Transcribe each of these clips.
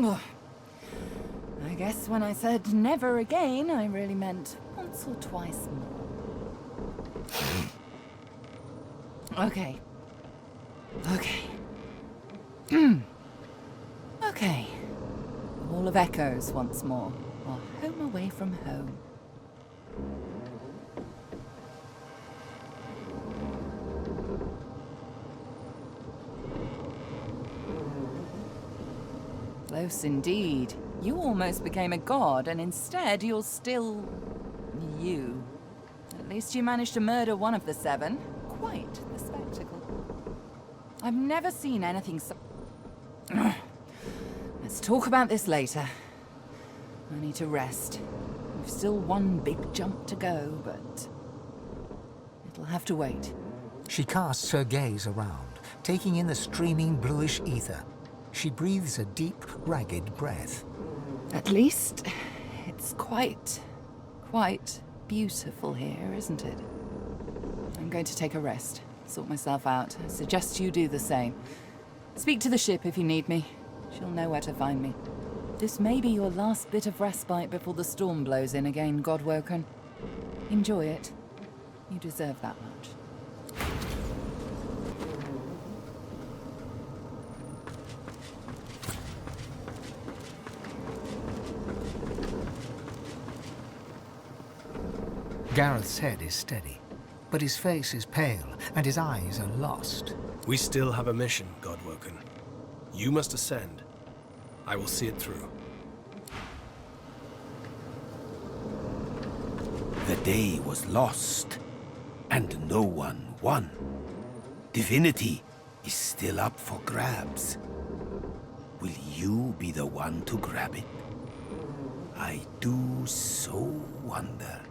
Ugh. I guess when I said never again, I really meant once or twice more. Okay. Okay. Hall of Echoes once more. Our home away from home. Close indeed. You almost became a god, and instead you're still... you. At least you managed to murder one of the 7. Quite the spectacle. I've never seen anything so... Let's talk about this later. I need to rest. We've still one big jump to go, but... it'll have to wait. She casts her gaze around, taking in the streaming bluish ether. She breathes a deep, ragged breath. At least, it's quite beautiful here, isn't it? I'm going to take a rest, sort myself out. I suggest you do the same. Speak to the ship if you need me. She'll know where to find me. This may be your last bit of respite before the storm blows in again, Godwoken. Enjoy it. You deserve that much. Gareth's head is steady, but his face is pale and his eyes are lost. We still have a mission, Godwoken. You must ascend. I will see it through. The day was lost, and no one won. Divinity is still up for grabs. Will you be the one to grab it? I do so wonder.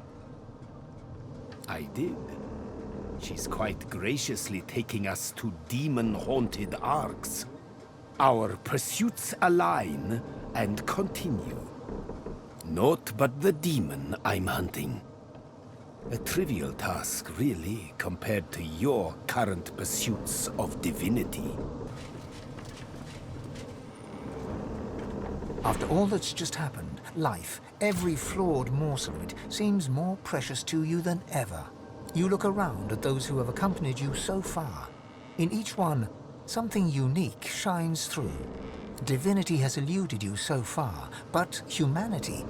I did. She's quite graciously taking us to demon-haunted arcs. Our pursuits align and continue. Naught but the demon I'm hunting. A trivial task, really, compared to your current pursuits of divinity. After all that's just happened, life, every flawed morsel of it, seems more precious to you than ever. You look around at those who have accompanied you so far. In each one, something unique shines through. Divinity has eluded you so far, but humanity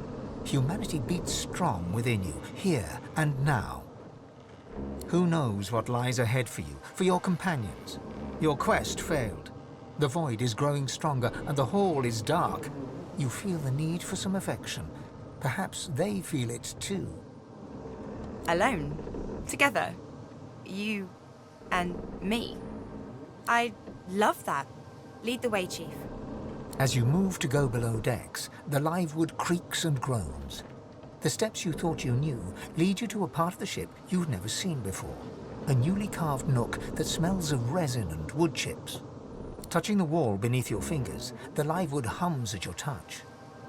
beats strong within you, here and now. Who knows what lies ahead for you, for your companions? Your quest failed. The void is growing stronger, and the hall is dark. You feel the need for some affection. Perhaps they feel it too. Alone? Together? You and me? I love that. Lead the way, Chief. As you move to go below decks, the live wood creaks and groans. The steps you thought you knew lead you to a part of the ship you've never seen before. A newly carved nook that smells of resin and wood chips. Touching the wall beneath your fingers, the live wood hums at your touch.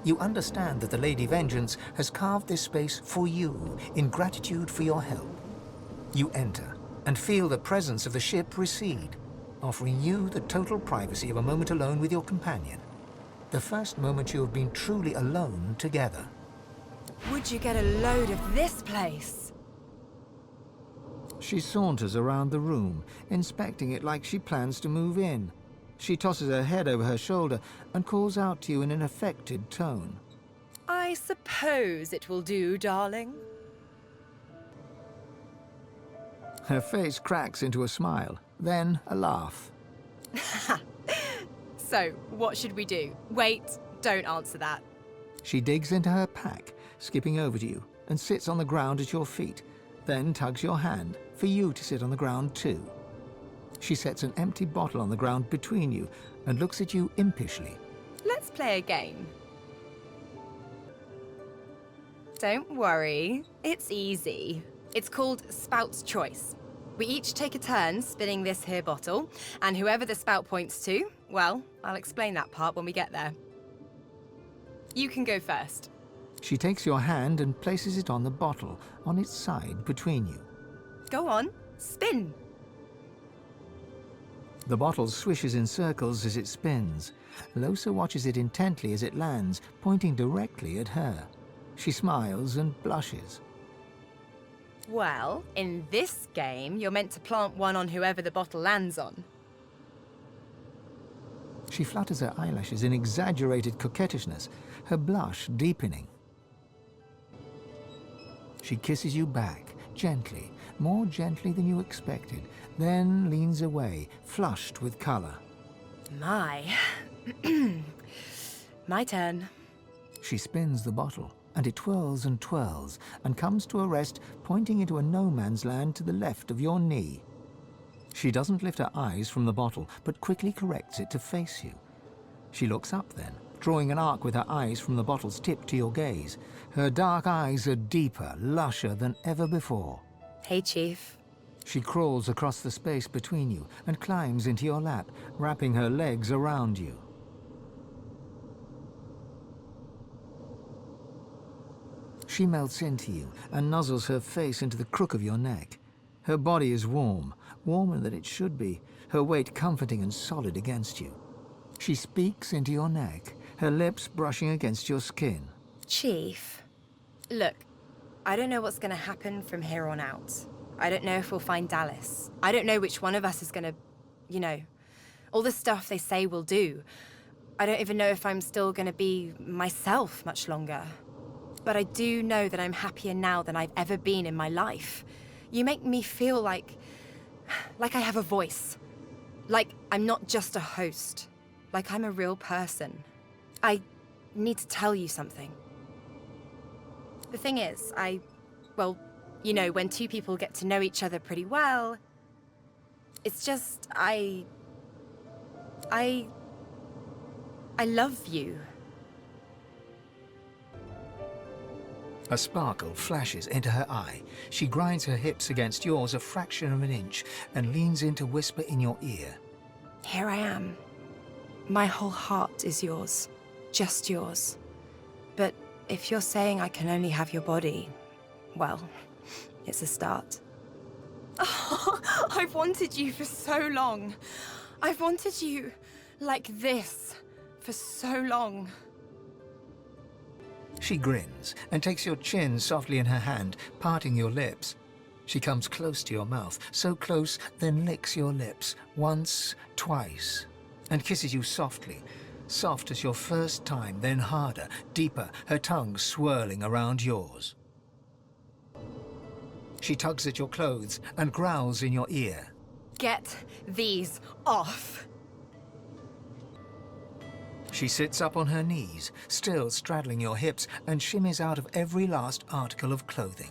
You understand that the Lady Vengeance has carved this space for you in gratitude for your help. You enter and feel the presence of the ship recede, offering you the total privacy of a moment alone with your companion. The first moment you have been truly alone together. Would you get a load of this place? She saunters around the room, inspecting it like she plans to move in. She tosses her head over her shoulder and calls out to you in an affected tone. I suppose it will do, darling. Her face cracks into a smile, then a laugh. So, what should we do? Wait, don't answer that. She digs into her pack, skipping over to you, and sits on the ground at your feet, then tugs your hand for you to sit on the ground too. She sets an empty bottle on the ground between you and looks at you impishly. Let's play a game. Don't worry, it's easy. It's called Spout's Choice. We each take a turn spinning this here bottle, and whoever the spout points to, well, I'll explain that part when we get there. You can go first. She takes your hand and places it on the bottle, on its side between you. Go on, spin. The bottle swishes in circles as it spins. Lohse watches it intently as it lands, pointing directly at her. She smiles and blushes. Well, in this game, you're meant to plant one on whoever the bottle lands on. She flutters her eyelashes in exaggerated coquettishness, her blush deepening. She kisses you back, gently, more gently than you expected, then leans away, flushed with color. My. My turn. She spins the bottle, and it twirls and twirls, and comes to a rest, pointing into a no-man's land to the left of your knee. She doesn't lift her eyes from the bottle, but quickly corrects it to face you. She looks up then, drawing an arc with her eyes from the bottle's tip to your gaze. Her dark eyes are deeper, lusher than ever before. Hey, Chief. She crawls across the space between you and climbs into your lap, wrapping her legs around you. She melts into you and nuzzles her face into the crook of your neck. Her body is warm, warmer than it should be, her weight comforting and solid against you. She speaks into your neck, her lips brushing against your skin. Chief, look, I don't know what's going to happen from here on out. I don't know if we'll find Dallas. I don't know which one of us is going to, you know, all the stuff they say we'll do. I don't even know if I'm still going to be myself much longer. But I do know that I'm happier now than I've ever been in my life. You make me feel like I have a voice. Like I'm not just a host. Like I'm a real person. I need to tell you something. The thing is, well, you know, when two people get to know each other pretty well, it's just, I love you. A sparkle flashes into her eye. She grinds her hips against yours a fraction of an inch and leans in to whisper in your ear. Here I am. My whole heart is yours. Just yours. But if you're saying I can only have your body, well, it's a start. Oh, I've wanted you for so long. I've wanted you like this for so long. She grins and takes your chin softly in her hand, parting your lips. She comes close to your mouth, so close, then licks your lips, once, twice, and kisses you softly, soft as your first time, then harder, deeper, her tongue swirling around yours. She tugs at your clothes and growls in your ear. Get these off. She sits up on her knees, still straddling your hips, and shimmies out of every last article of clothing.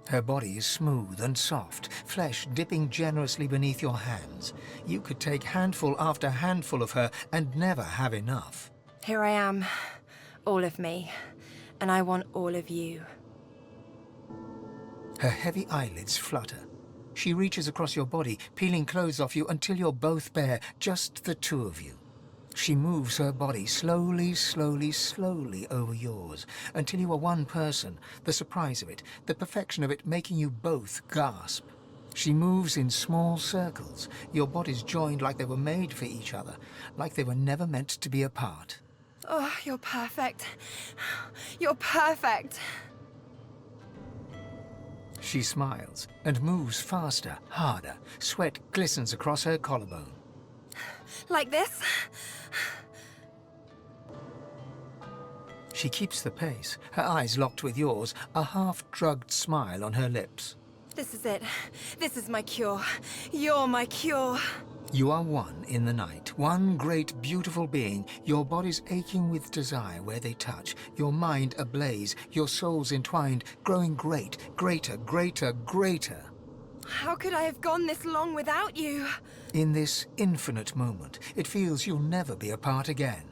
Her body is smooth and soft, flesh dipping generously beneath your hands. You could take handful after handful of her and never have enough. Here I am, all of me, and I want all of you. Her heavy eyelids flutter. She reaches across your body, peeling clothes off you until you're both bare, just the two of you. She moves her body slowly, slowly, slowly over yours, until you are one person, the surprise of it, the perfection of it making you both gasp. She moves in small circles, your bodies joined like they were made for each other, like they were never meant to be apart. Oh, you're perfect. You're perfect. She smiles and moves faster, harder. Sweat glistens across her collarbone. Like this? She keeps the pace, her eyes locked with yours, a half-drugged smile on her lips. This is it. This is my cure. You're my cure. You are one in the night, one great, beautiful being, your bodies aching with desire where they touch, your mind ablaze, your souls entwined, growing great, greater, greater, greater. How could I have gone this long without you? In this infinite moment, it feels you'll never be apart again.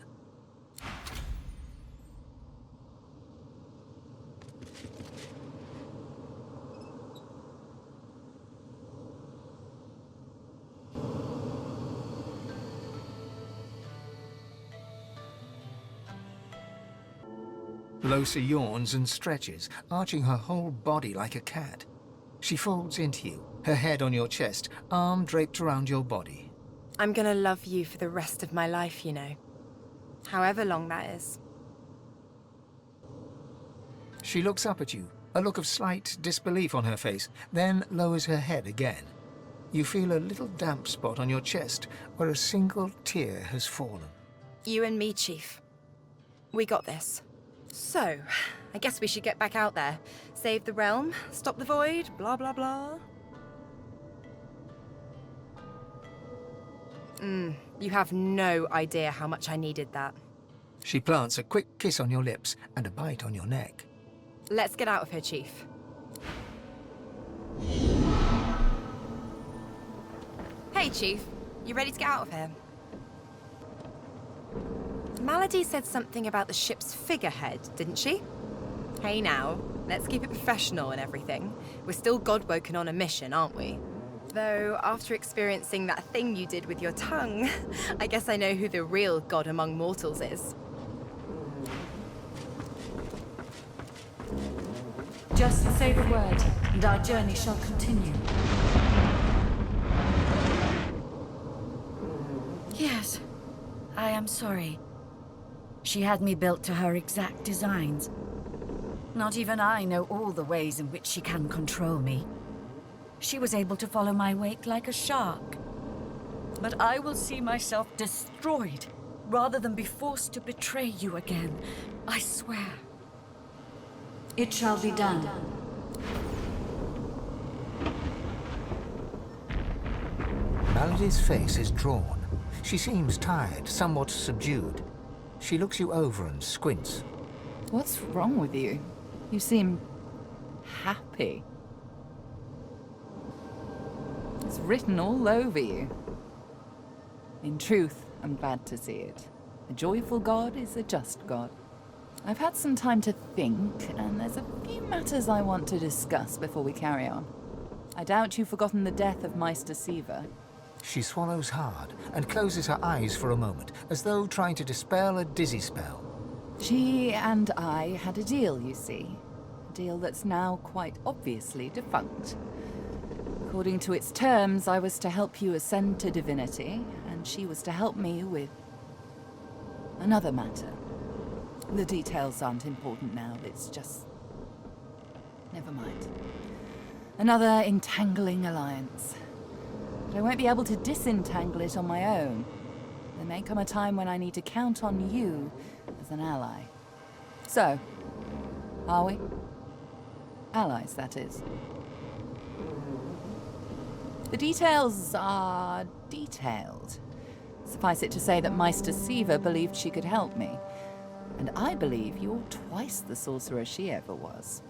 Lohse yawns and stretches, arching her whole body like a cat. She folds into you, her head on your chest, arm draped around your body. I'm gonna love you for the rest of my life, you know. However long that is. She looks up at you, a look of slight disbelief on her face, then lowers her head again. You feel a little damp spot on your chest where a single tear has fallen. You and me, Chief. We got this. So, I guess we should get back out there. Save the realm, stop the void, blah blah blah. You have no idea how much I needed that. She plants a quick kiss on your lips and a bite on your neck. Let's get out of here, Chief. Hey, Chief. You ready to get out of here? Malady said something about the ship's figurehead, didn't she? Hey now, let's keep it professional and everything. We're still God-woken on a mission, aren't we? Though, after experiencing that thing you did with your tongue, I guess I know who the real god among mortals is. Just say the word, and our journey shall continue. Yes, I am sorry. She had me built to her exact designs. Not even I know all the ways in which she can control me. She was able to follow my wake like a shark. But I will see myself destroyed rather than be forced to betray you again. I swear. It shall be done. Malady's face is drawn. She seems tired, somewhat subdued. She looks you over and squints. What's wrong with you? You seem happy. It's written all over you. In truth, I'm glad to see it. A joyful God is a just God. I've had some time to think, and there's a few matters I want to discuss before we carry on. I doubt you've forgotten the death of Meister Siva. She swallows hard and closes her eyes for a moment, as though trying to dispel a dizzy spell. She and I had a deal, you see. A deal that's now quite obviously defunct. According to its terms, I was to help you ascend to divinity, and she was to help me with another matter. The details aren't important now, it's just... never mind. Another entangling alliance. But I won't be able to disentangle it on my own. There may come a time when I need to count on you as an ally. So, are we? Allies, that is. The details are detailed. Suffice it to say that Meister Siva believed she could help me. And I believe you're twice the sorcerer she ever was.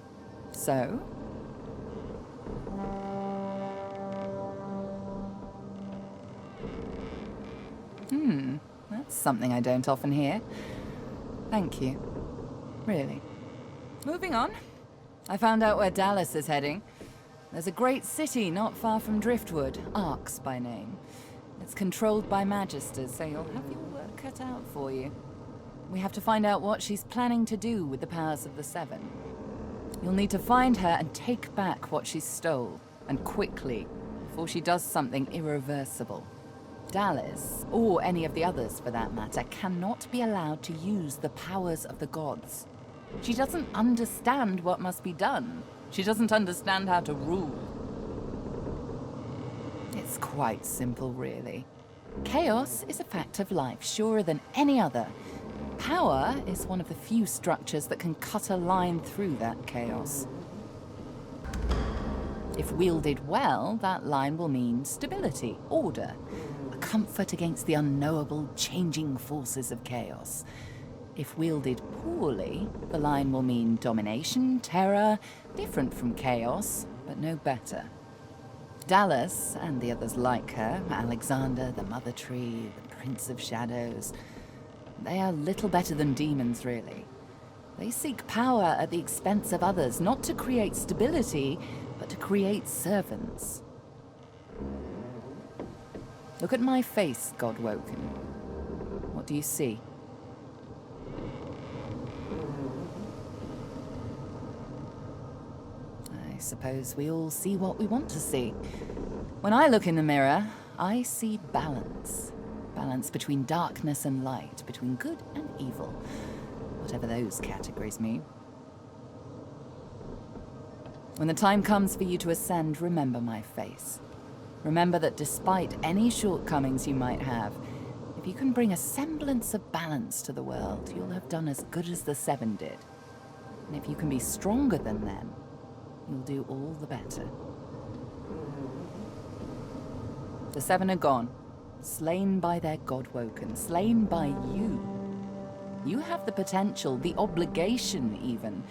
So? That's something I don't often hear. Thank you. Really. Moving on. I found out where Dallas is heading. There's a great city not far from Driftwood, Arx by name. It's controlled by Magisters, so you'll have your work cut out for you. We have to find out what she's planning to do with the powers of the Seven. You'll need to find her and take back what she stole, and quickly, before she does something irreversible. Dallas, or any of the others for that matter, cannot be allowed to use the powers of the gods. She doesn't understand what must be done. She doesn't understand how to rule. It's quite simple, really. Chaos is a fact of life, surer than any other. Power is one of the few structures that can cut a line through that chaos. If wielded well, that line will mean stability, order, a comfort against the unknowable, changing forces of chaos. If wielded poorly, the line will mean domination, terror, different from chaos, but no better. Dallas, and the others like her, Alexander, the Mother Tree, the Prince of Shadows, they are little better than demons, really. They seek power at the expense of others, not to create stability, but to create servants. Look at my face, Godwoken. What do you see? I suppose we all see what we want to see. When I look in the mirror, I see balance. Balance between darkness and light, between good and evil. Whatever those categories mean. When the time comes for you to ascend, remember my face. Remember that despite any shortcomings you might have, if you can bring a semblance of balance to the world, you'll have done as good as the Seven did. And if you can be stronger than them, you'll do all the better. The Seven are gone, slain by their Godwoken, slain by you. You have the potential, the obligation even,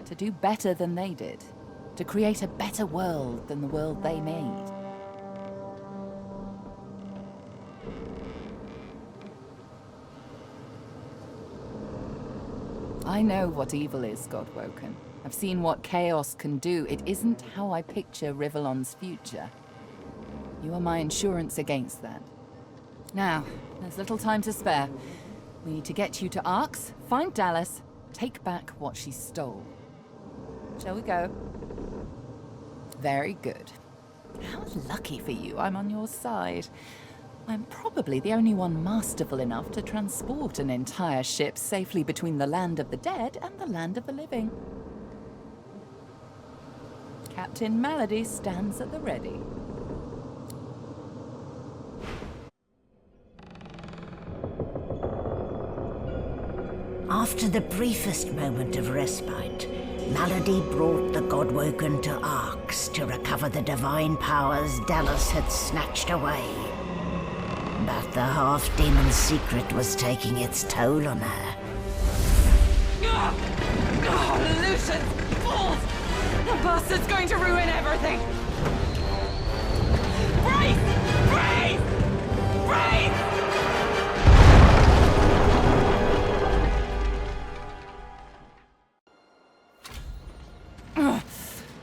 to do better than they did, to create a better world than the world they made. I know what evil is, Godwoken. I've seen what chaos can do. It isn't how I picture Rivellon's future. You are my insurance against that. Now, there's little time to spare. We need to get you to Arx, find Dallas, take back what she stole. Shall we go? Very good. How lucky for you I'm on your side. I'm probably the only one masterful enough to transport an entire ship safely between the land of the dead and the land of the living. Captain Malady stands at the ready. After the briefest moment of respite, Malady brought the Godwoken to Arx to recover the divine powers Dallas had snatched away. But the half-demon secret was taking its toll on her. Lucius! Fools! The bastard's going to ruin everything! Brace! Brace! Brace!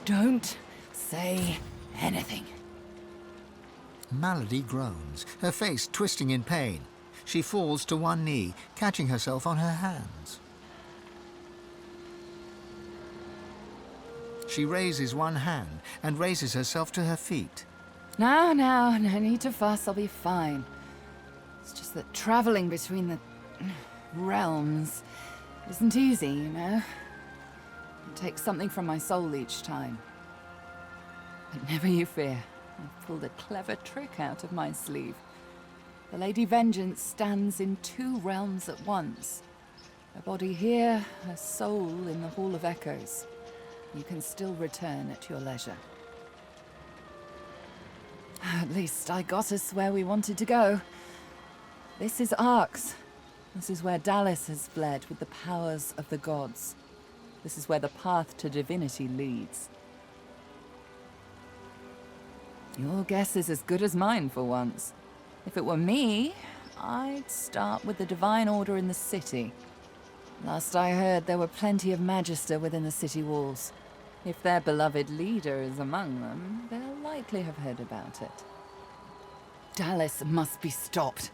Don't say anything. Malady groans, her face twisting in pain. She falls to one knee, catching herself on her hands. She raises one hand and raises herself to her feet. Now, no need to fuss, I'll be fine. It's just that traveling between the realms isn't easy, you know? It takes something from my soul each time. But never you fear. I've pulled a clever trick out of my sleeve. The Lady Vengeance stands in two realms at once. Her body here, her soul in the Hall of Echoes. You can still return at your leisure. At least I got us where we wanted to go. This is Arx. This is where Dallas has fled with the powers of the gods. This is where the path to divinity leads. Your guess is as good as mine for once. If it were me, I'd start with the Divine Order in the city. Last I heard, there were plenty of Magister within the city walls. If their beloved leader is among them, they'll likely have heard about it. Dallas must be stopped.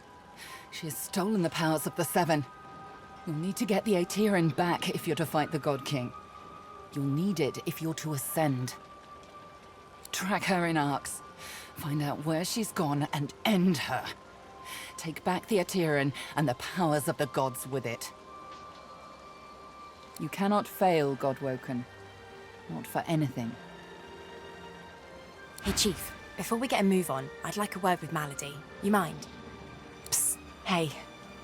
She has stolen the powers of the Seven. You'll need to get the Aetherin back if you're to fight the God King. You'll need it if you're to ascend. Track her in Arx. Find out where she's gone and end her. Take back the Aetherin and the powers of the gods with it. You cannot fail, Godwoken. Not for anything. Hey, Chief. Before we get a move on, I'd like a word with Malady. You mind? Psst. Hey,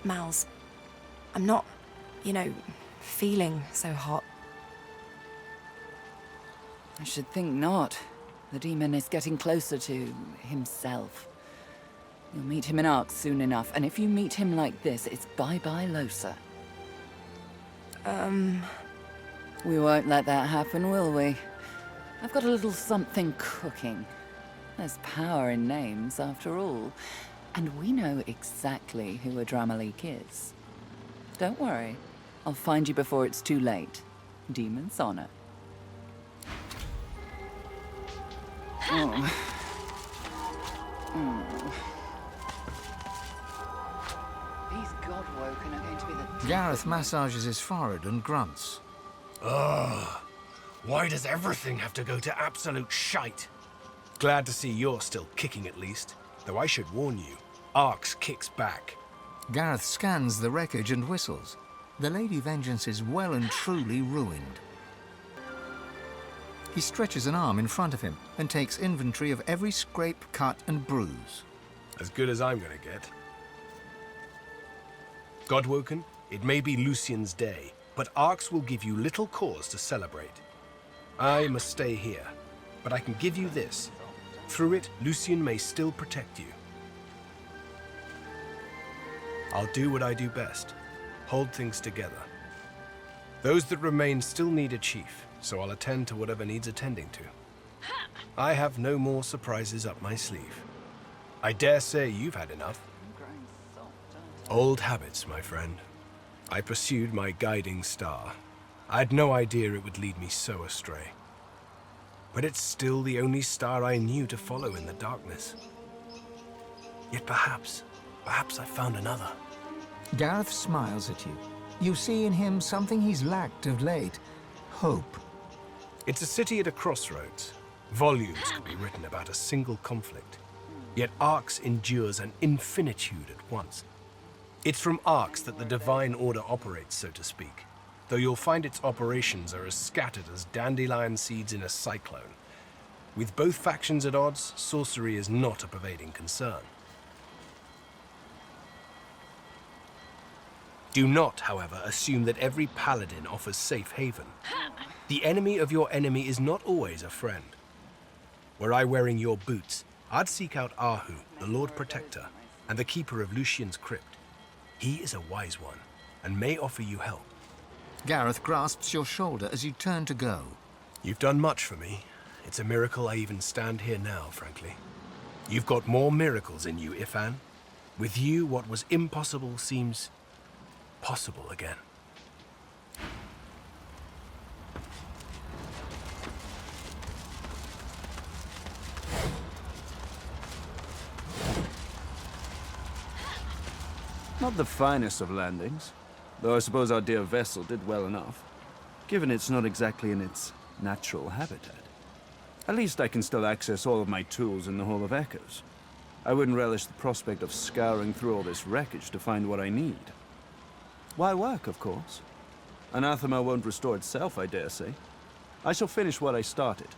Mals. I'm not, feeling so hot. I should think not. The demon is getting closer to himself. You'll meet him in Arx soon enough, and if you meet him like this, it's bye-bye Lohse. We won't let that happen, will we? I've got a little something cooking. There's power in names, after all. And we know exactly who Adramalik is. Don't worry. I'll find you before it's too late. Demon's honor. Oh. These Godwoken are going to be the... Gareth massages his forehead and grunts. Ugh. Why does everything have to go to absolute shite? Glad to see you're still kicking at least. Though I should warn you, Arx kicks back. Gareth scans the wreckage and whistles. The Lady Vengeance is well and truly ruined. He stretches an arm in front of him and takes inventory of every scrape, cut, and bruise. As good as I'm gonna get. Godwoken, it may be Lucian's day, but Arx will give you little cause to celebrate. I must stay here, but I can give you this. Through it, Lucian may still protect you. I'll do what I do best. Hold things together. Those that remain still need a chief, so I'll attend to whatever needs attending to. I have no more surprises up my sleeve. I dare say you've had enough. Old habits, my friend. I pursued my guiding star. I had no idea it would lead me so astray. But it's still the only star I knew to follow in the darkness. Yet perhaps I found another. Gareth smiles at you. You see in him something he's lacked of late. Hope. It's a city at a crossroads. Volumes could be written about a single conflict. Yet Arx endures an infinitude at once. It's from Arx that the Divine Order operates, so to speak, though you'll find its operations are as scattered as dandelion seeds in a cyclone. With both factions at odds, sorcery is not a pervading concern. Do not, however, assume that every paladin offers safe haven. The enemy of your enemy is not always a friend. Were I wearing your boots, I'd seek out Ahu, the Lord Protector, and the Keeper of Lucian's Crypt. He is a wise one, and may offer you help. Gareth grasps your shoulder as you turn to go. You've done much for me. It's a miracle I even stand here now, frankly. You've got more miracles in you, Ifan. With you, what was impossible seems possible again. Not the finest of landings, though I suppose our dear vessel did well enough, given it's not exactly in its natural habitat. At least I can still access all of my tools in the Hall of Echoes. I wouldn't relish the prospect of scouring through all this wreckage to find what I need. Why work, of course? Anathema won't restore itself, I dare say. I shall finish what I started,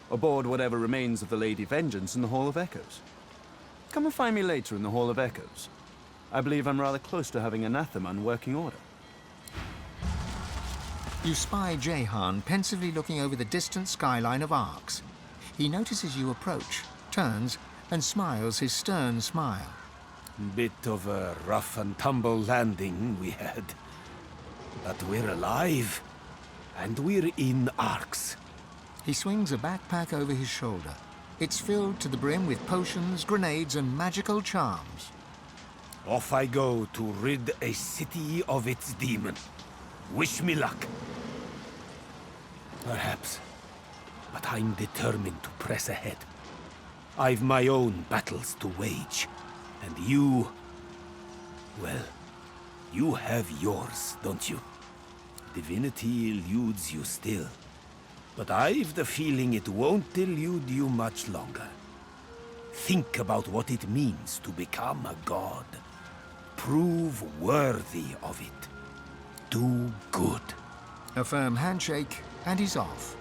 aboard whatever remains of the Lady Vengeance in the Hall of Echoes. Come and find me later in the Hall of Echoes. I believe I'm rather close to having Anathema in working order. You spy Jehan pensively looking over the distant skyline of Arx. He notices you approach, turns, and smiles his stern smile. Bit of a rough and tumble landing we had. But we're alive, and we're in Arx. He swings a backpack over his shoulder. It's filled to the brim with potions, grenades, and magical charms. Off I go to rid a city of its demon. Wish me luck. Perhaps. But I'm determined to press ahead. I've my own battles to wage. And you... well, you have yours, don't you? Divinity eludes you still. But I've the feeling it won't elude you much longer. Think about what it means to become a god. Prove worthy of it. Do good. A firm handshake, and he's off.